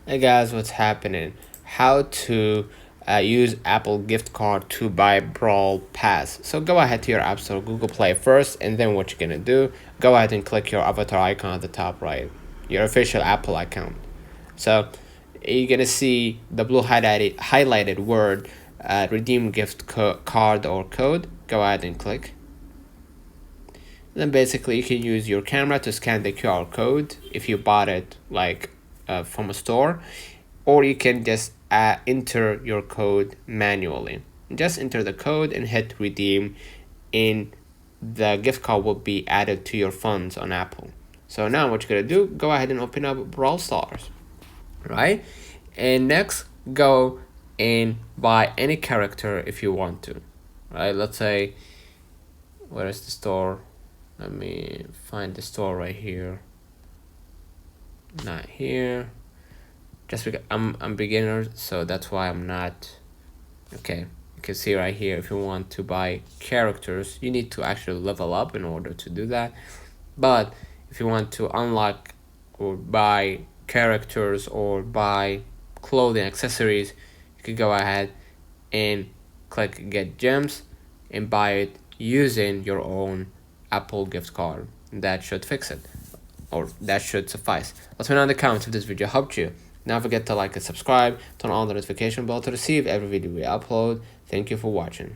Hey guys, what's happening? How to use Apple gift card to buy Brawl Pass. So go ahead to your App Store, Google Play first, and then what you're gonna do, go ahead and click your avatar icon at the top right, your official Apple account. So you're gonna see the blue highlighted word, redeem gift card or code. Go ahead and click. Then basically you can use your camera to scan the QR code if you bought it from a store, or you can just enter your code manually. Just enter the code and hit redeem, and the gift card will be added to your funds on Apple. So now what you're gonna do, go ahead and open up Brawl Stars, right? And next, go and buy any character if you want to, right? Let's say, where is the store? Let me find the store right here. Not here. Just because I'm beginner, so that's why I'm not. Okay, you can see right here, if you want to buy characters, you need to actually level up in order to do that. But if you want to unlock or buy characters or buy clothing accessories, you can go ahead and click get gems and buy it using your own Apple gift card. That should fix it, or that should suffice. Let me know in the comments if this video helped you. Don't forget to like and subscribe, turn on the notification bell to receive every video we upload. Thank you for watching.